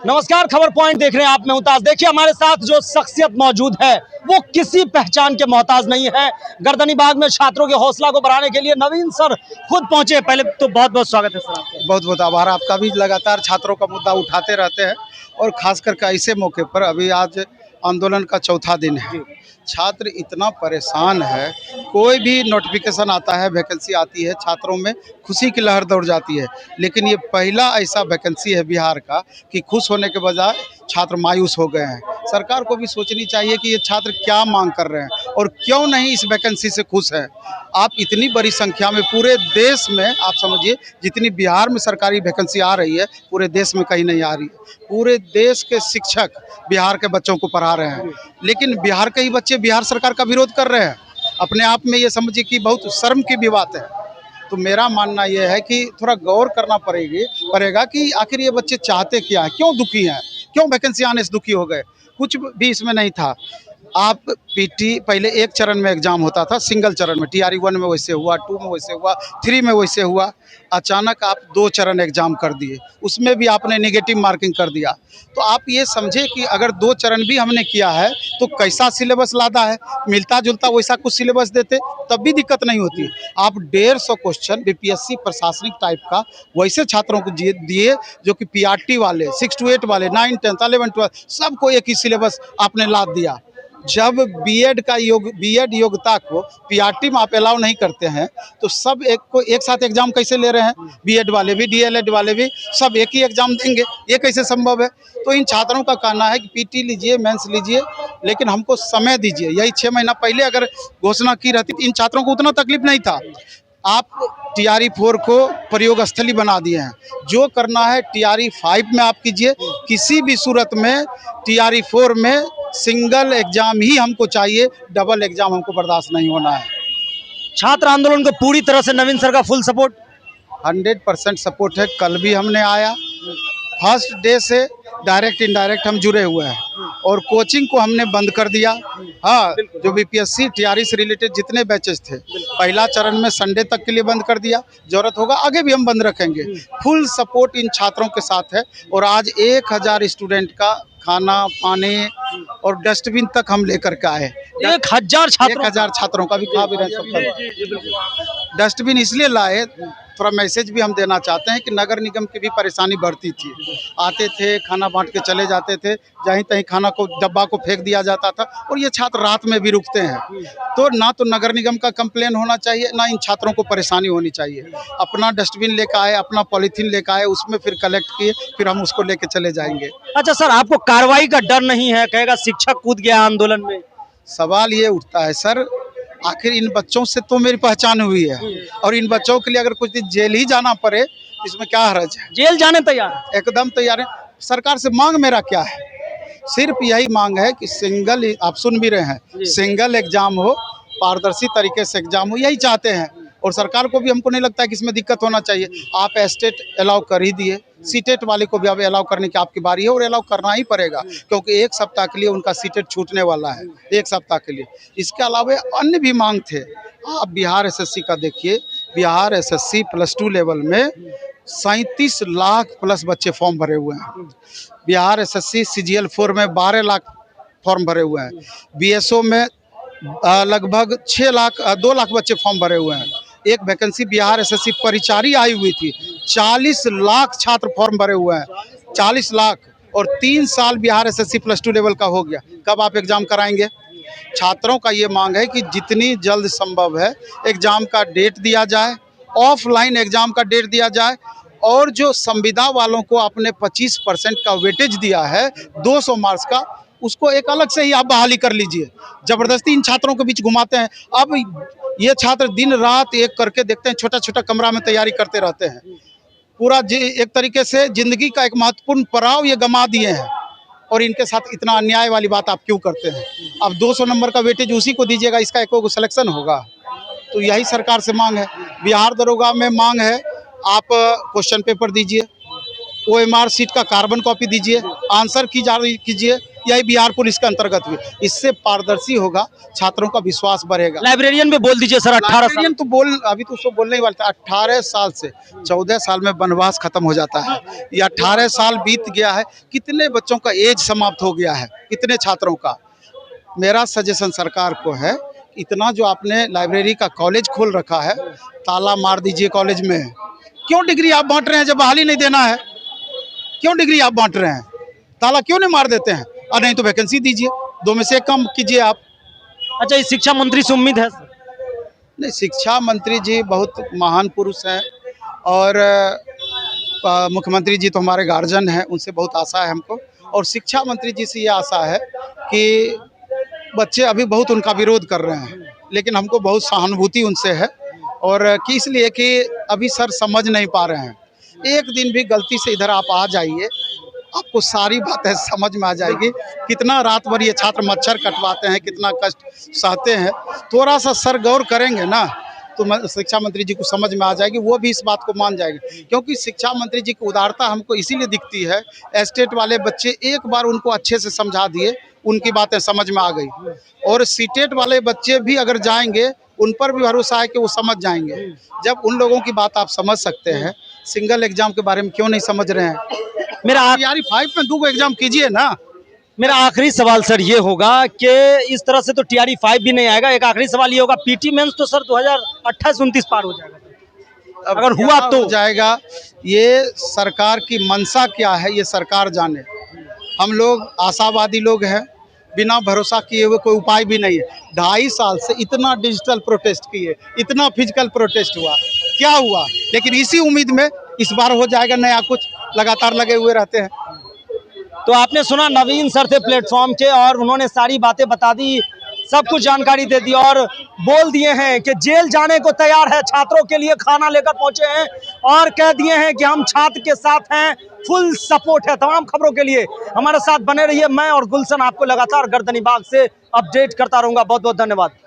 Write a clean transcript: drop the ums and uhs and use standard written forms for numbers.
नमस्कार, खबर पॉइंट देख रहे हैं आप। मैं मुमताज। देखिए हमारे साथ जो शख्सियत मौजूद है वो किसी पहचान के मोहताज नहीं है। गर्दनी बाग में छात्रों के हौसला को बढ़ाने के लिए नवीन सर खुद पहुंचे। पहले तो बहुत बहुत स्वागत है सर आपका। बहुत बहुत आभार आपका भी। लगातार छात्रों का मुद्दा उठाते रहते हैं और खास करके ऐसे मौके पर अभी आज आंदोलन का चौथा दिन है। छात्र इतना परेशान है, कोई भी नोटिफिकेशन आता है, वैकेंसी आती है, छात्रों में खुशी की लहर दौड़ जाती है। लेकिन ये पहला ऐसा वैकेंसी है बिहार का कि खुश होने के बजाय छात्र मायूस हो गए हैं। सरकार को भी सोचनी चाहिए कि ये छात्र क्या मांग कर रहे हैं और क्यों नहीं इस वैकेंसी से खुश हैं। आप इतनी बड़ी संख्या में पूरे देश में, आप समझिए जितनी बिहार में सरकारी वैकेंसी आ रही है पूरे देश में कहीं नहीं आ रही है। पूरे देश के शिक्षक बिहार के बच्चों को पढ़ा रहे हैं, लेकिन बिहार के ही बच्चे बिहार सरकार का विरोध कर रहे हैं। अपने आप में ये समझिए कि बहुत शर्म की भी बात है। तो मेरा मानना यह है कि थोड़ा गौर करना पड़ेगा कि आखिर ये बच्चे चाहते क्या है, क्यों दुखी हैं, क्यों वैकेंसी आने से दुखी हो गए। कुछ भी इसमें नहीं था। आप पीटी पहले एक चरण में एग्जाम होता था, सिंगल चरण में, टीआरई 1 में वैसे हुआ, 2 में वैसे हुआ, 3 में वैसे हुआ। अचानक आप 2 चरण एग्जाम कर दिए, उसमें भी आपने नेगेटिव मार्किंग कर दिया। तो आप ये समझे कि अगर 2 चरण भी हमने किया है तो कैसा सिलेबस लादा है, मिलता जुलता वैसा कुछ सिलेबस देते तब भी दिक्कत नहीं होती। आप 150 क्वेश्चन बीपीएससी प्रशासनिक टाइप का वैसे छात्रों को दिए जो कि पीआरटी वाले, 6 to 8 वाले, 9, 10, 11, 12 सबको एक ही सिलेबस आपने लाद दिया। जब बीएड योग्यता को पीआरटी में आप अलाउ नहीं करते हैं तो सब एक साथ एग्जाम कैसे ले रहे हैं। बीएड वाले भी, डीएलएड वाले भी सब एक ही एग्जाम देंगे, ये कैसे संभव है। तो इन छात्रों का कहना है कि पीटी लीजिए, मेंस लीजिए, लेकिन हमको समय दीजिए। यही 6 महीना पहले अगर घोषणा की रहती तो इन छात्रों को उतना तकलीफ नहीं था। आप टीआरई 4 को प्रयोग स्थली बना दिए हैं। जो करना है टीआरई 5 में आप कीजिए। किसी भी सूरत में टीआरई 4 में सिंगल एग्जाम ही हमको चाहिए, डबल एग्जाम हमको बर्दाश्त नहीं होना है। छात्र आंदोलन को पूरी तरह से नवीन सर का फुल सपोर्ट। 100% सपोर्ट है। कल भी हमने आया, फर्स्ट डे से डायरेक्ट इनडायरेक्ट हम जुड़े हुए हैं और कोचिंग को हमने बंद कर दिया। हाँ, जो बीपीएससी टीआरई से रिलेटेड जितने बैचेस थे पहला चरण में संडे तक के लिए बंद कर दिया। जरूरत होगा आगे भी हम बंद रखेंगे। फुल सपोर्ट इन छात्रों के साथ है और आज 1000 स्टूडेंट का खाना पानी और डस्टबिन तक हम लेकर के आए। 1000 छात्रों का भी खा भी रहे। डस्टबिन इसलिए लाए, थोड़ा मैसेज भी हम देना चाहते हैं कि नगर निगम की भी परेशानी बढ़ती थी। आते थे, खाना बांट के चले जाते थे, जहीं तहीं खाना को डब्बा को फेंक दिया जाता था और ये छात्र रात में भी रुकते हैं। तो ना तो नगर निगम का कंप्लेन होना चाहिए, ना इन छात्रों को परेशानी होनी चाहिए। अपना डस्टबिन लेकर आए, अपना पॉलीथीन लेकर आए, उसमें फिर कलेक्ट किए, फिर हम उसको लेके चले जाएंगे। अच्छा सर, आपको कार्रवाई का डर नहीं है? कहेगा शिक्षक कूद गया आंदोलन में। सवाल ये उठता है सर, आखिर इन बच्चों से तो मेरी पहचान हुई है और इन बच्चों के लिए अगर कुछ दिन जेल ही जाना पड़े इसमें क्या हर्ज है। जेल जाने तैयार? एकदम तैयार है। सरकार से मांग मेरा क्या है, सिर्फ यही मांग है कि सिंगल, आप सुन भी रहे हैं, सिंगल एग्जाम हो, पारदर्शी तरीके से एग्जाम हो, यही चाहते हैं। और सरकार को भी हमको नहीं लगता है कि इसमें दिक्कत होना चाहिए। आप स्टेट अलाउ कर ही दिए, सीटेट वाले को भी अब अलाउ करने की आपकी बारी है और अलाउ करना ही पड़ेगा क्योंकि 1 सप्ताह के लिए उनका सीटेट छूटने वाला है, 1 सप्ताह के लिए। इसके अलावा अन्य भी मांग थे। आप बिहार एसएससी का देखिए, बिहार एसएससी +2 लेवल में 37 लाख प्लस बच्चे फॉर्म भरे हुए हैं। बिहार एसएससी सीजीएल 4 में 12 लाख फॉर्म भरे हुए हैं। बीएसओ में लगभग 2 लाख बच्चे फॉर्म भरे हुए हैं। एक वैकेंसी बिहार एसएससी परिचारी आई हुई थी, 40 लाख छात्र फॉर्म भरे हुए हैं, 40 लाख। और 3 साल बिहार एसएससी +2 लेवल का हो गया। कब आप एग्जाम कराएंगे? छात्रों का ये मांग है कि जितनी जल्द संभव है एग्जाम का डेट दिया जाए, ऑफलाइन एग्जाम का डेट दिया जाए और जो संविदा वालों को आपने 25% का वेटेज दिया है 200 मार्क्स का, उसको एक अलग से ही आप बहाली कर लीजिए। जबरदस्ती इन छात्रों के बीच घुमाते हैं। अब ये छात्र दिन रात एक करके देखते हैं, छोटा छोटा कमरा में तैयारी करते रहते हैं। पूरा एक तरीके से जिंदगी का एक महत्वपूर्ण पड़ाव ये गंवा दिए हैं और इनके साथ इतना अन्याय वाली बात आप क्यों करते हैं? अब 200 नंबर का वेटेज उसी को दीजिएगा, इसका एक सिलेक्शन होगा। तो यही सरकार से मांग है। बिहार दरोगा में मांग है, आप क्वेश्चन पेपर दीजिए, OMR सीट का कार्बन कॉपी दीजिए, आंसर की जारी कीजिए। यही बिहार पुलिस के अंतर्गत हुई। इससे पारदर्शी होगा, छात्रों का विश्वास बढ़ेगा। लाइब्रेरियन भी बोल दीजिए सर, 18 साल। लाइब्रेरियन तो बोल अभी तो उसको बोलने ही वाले थे। 18 साल से 14 साल में वनवास खत्म हो जाता है। ये 18 साल बीत गया है, कितने बच्चों का एज समाप्त हो गया है, कितने छात्रों का। मेरा सजेशन सरकार को है, इतना जो आपने लाइब्रेरी का कॉलेज खोल रखा है, ताला मार दीजिए कॉलेज में। क्यों डिग्री आप बांट रहे हैं जब बहाली नहीं देना है? क्यों डिग्री आप बांट रहे हैं? ताला क्यों नहीं मार देते हैं? और नहीं तो वैकेंसी दीजिए, 2 में से 1 कम कीजिए आप। अच्छा, इस शिक्षा मंत्री से उम्मीद है सर? नहीं, शिक्षा मंत्री जी बहुत महान पुरुष हैं और मुख्यमंत्री जी तो हमारे गार्जियन हैं, उनसे बहुत आशा है हमको। और शिक्षा मंत्री जी से ये आशा है कि बच्चे अभी बहुत उनका विरोध कर रहे हैं, लेकिन हमको बहुत सहानुभूति उनसे है। और कि इसलिए कि अभी सर समझ नहीं पा रहे हैं। एक दिन भी गलती से इधर आप आ जाइए, आपको सारी बातें समझ में आ जाएगी। कितना रात भर ये छात्र मच्छर कटवाते हैं, कितना कष्ट सहते हैं। थोड़ा सा सर गौर करेंगे ना तो शिक्षा मंत्री जी को समझ में आ जाएगी, वो भी इस बात को मान जाएंगे। क्योंकि शिक्षा मंत्री जी की उदारता हमको इसीलिए दिखती है। एस्टेट वाले बच्चे एक बार उनको अच्छे से समझा दिए, उनकी बातें समझ में आ गई। और सीटेट वाले बच्चे भी अगर जाएंगे, उन पर भी भरोसा है कि वो समझ जाएंगे। जब उन लोगों की बात आप समझ सकते हैं, सिंगल एग्जाम के बारे में क्यों नहीं समझ रहे हैं? मेरा यारी 5 में 2 एग्जाम कीजिए ना। मेरा आखिरी सवाल सर ये होगा कि इस तरह से तो TRE 5 भी नहीं आएगा। एक आखिरी सवाल ये होगा, PT मेंस तो सर 2028-29 पार हो जाएगा अब अगर क्या हुआ तो? हो जाएगा, ये सरकार की मंशा क्या है ये सरकार जाने। हम लोग आशावादी लोग हैं, बिना भरोसा किए हुए कोई उपाय भी नहीं है। 2.5 साल से इतना डिजिटल प्रोटेस्ट किए, इतना फिजिकल प्रोटेस्ट हुआ, क्या हुआ? लेकिन इसी उम्मीद में इस बार हो जाएगा नया कुछ, लगातार लगे हुए रहते हैं। तो आपने सुना, नवीन सर थे प्लेटफॉर्म के और उन्होंने सारी बातें बता दी, सब कुछ जानकारी दे दी और बोल दिए हैं कि जेल जाने को तैयार है, छात्रों के लिए खाना लेकर पहुंचे हैं और कह दिए हैं कि हम छात्र के साथ हैं, फुल सपोर्ट है। तमाम खबरों के लिए हमारे साथ बने रहिए। मैं और गुलशन आपको लगातार गर्दनीबाग से अपडेट करता रहूंगा। बहुत बहुत धन्यवाद।